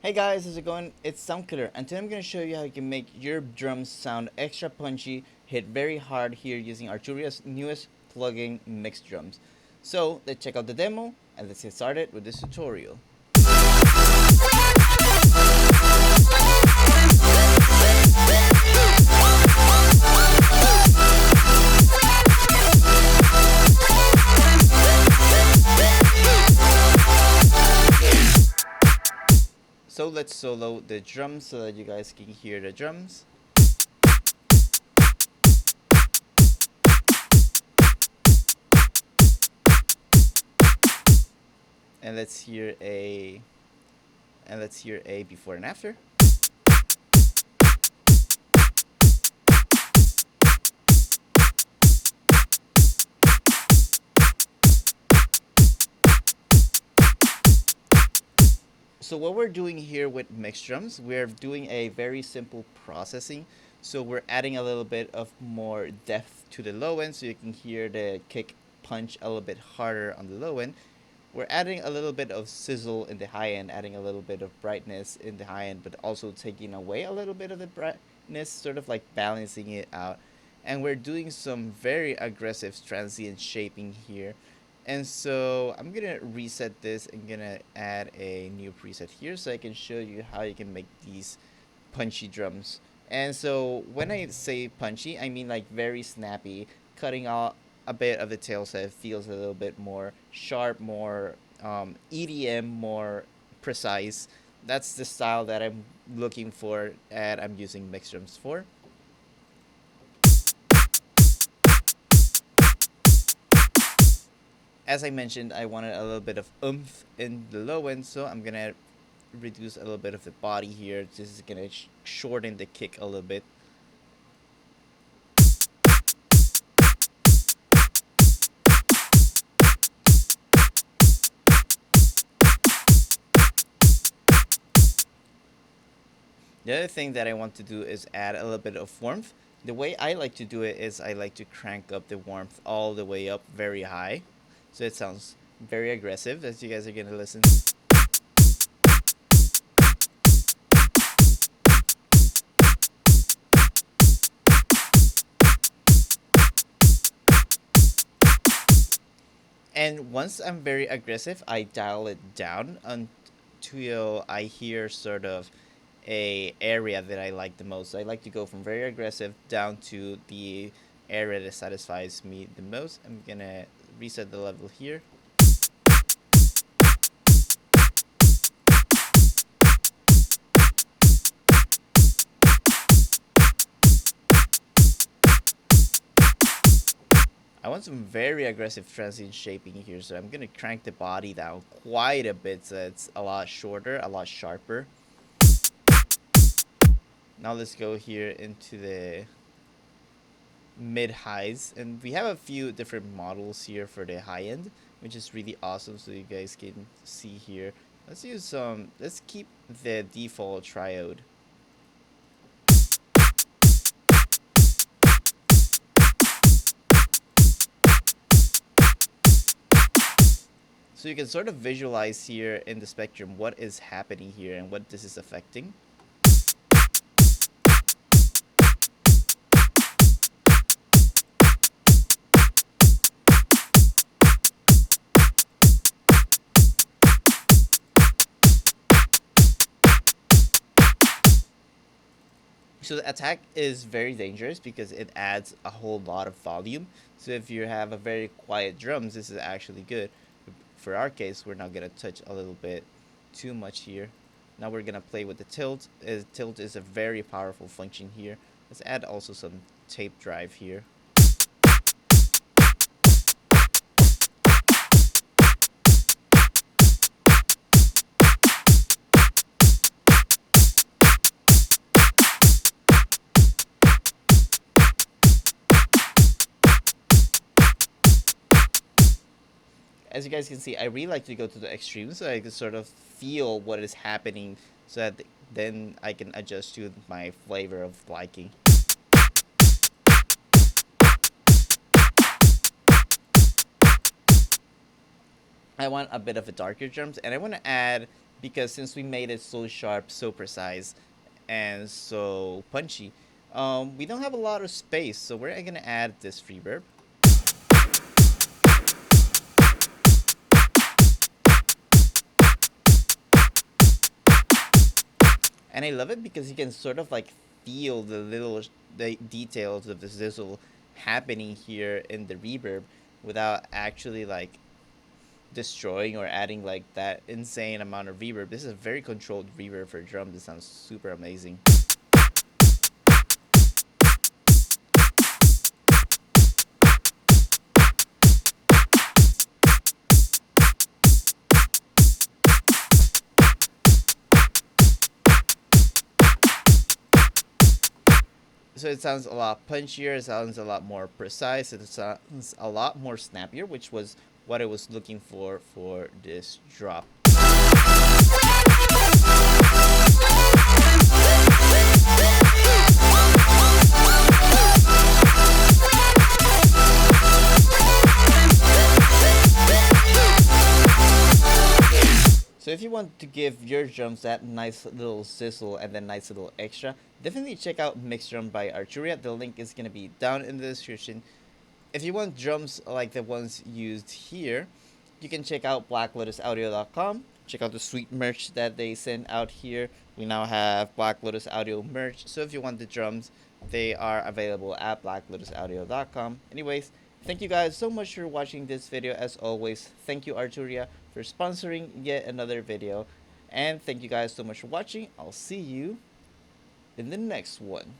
Hey guys, how's it going? It's Soundkiller, and today I'm going to show you how you can make your drums sound extra punchy, hit very hard here using Arturia's newest plugin, Mixed Drums. So, let's check out the demo, and let's get started with this tutorial. So let's solo the drums so that you guys can hear the drums. And let's hear a before and after. So what we're doing here with mixed drums, we're doing a very simple processing. So we're adding a little bit of more depth to the low end so you can hear the kick punch a little bit harder on the low end. We're adding a little bit of sizzle in the high end, adding a little bit of brightness in the high end, but also taking away a little bit of the brightness, sort of like balancing it out. And we're doing some very aggressive transient shaping here. And so I'm gonna reset this and gonna add a new preset here so I can show you how you can make these punchy drums. And so when I say punchy, I mean like very snappy, cutting out a bit of the tail so it feels a little bit more sharp, more EDM, more precise. That's the style that I'm looking for and I'm using mixed drums for. As I mentioned, I wanted a little bit of oomph in the low end, so I'm gonna reduce a little bit of the body here. This is gonna shorten the kick a little bit. The other thing that I want to do is add a little bit of warmth. The way I like to do it is I like to crank up the warmth all the way up very high. So it sounds very aggressive as you guys are going to listen. And once I'm very aggressive, I dial it down until I hear sort of a area that I like the most. So I like to go from very aggressive down to the area that satisfies me the most. I'm gonna reset the level here. I want some very aggressive transient shaping here, so I'm gonna crank the body down quite a bit so it's a lot shorter, a lot sharper. Now let's go here into the mid highs, and we have a few different models here for the high end, which is really awesome, so you guys can see here. Let's keep the default triode. So you can sort of visualize here in the spectrum what is happening here and what this is affecting. So the attack is very dangerous because it adds a whole lot of volume. So if you have a very quiet drums, this is actually good. For our case, we're not going to touch a little bit too much here. Now we're going to play with the tilt. Tilt is a very powerful function here. Let's add also some tape drive here. As you guys can see, I really like to go to the extremes so I can sort of feel what is happening so that then I can adjust to my flavor of liking. I want a bit of a darker drums, and I want to add because since we made it so sharp, so precise, and so punchy, we don't have a lot of space, so we're gonna add this reverb. And I love it because you can sort of like feel the details of the sizzle happening here in the reverb without actually like destroying or adding like that insane amount of reverb. This is a very controlled reverb for drums. This sounds super amazing. So it sounds a lot punchier, it sounds a lot more precise, it sounds a lot more snappier, which was what I was looking for this drop. So if you want to give your drums that nice little sizzle and then nice little extra, definitely check out Mixed Drum by Arturia. The link is going to be down in the description. If you want drums like the ones used here, you can check out blacklotusaudio.com. Check out the sweet merch that they send out here. We now have Black Lotus Audio merch. So if you want the drums, they are available at blacklotusaudio.com. Anyways, thank you guys so much for watching this video. As always, thank you Arturia for sponsoring yet another video. And thank you guys so much for watching. I'll see you in the next one.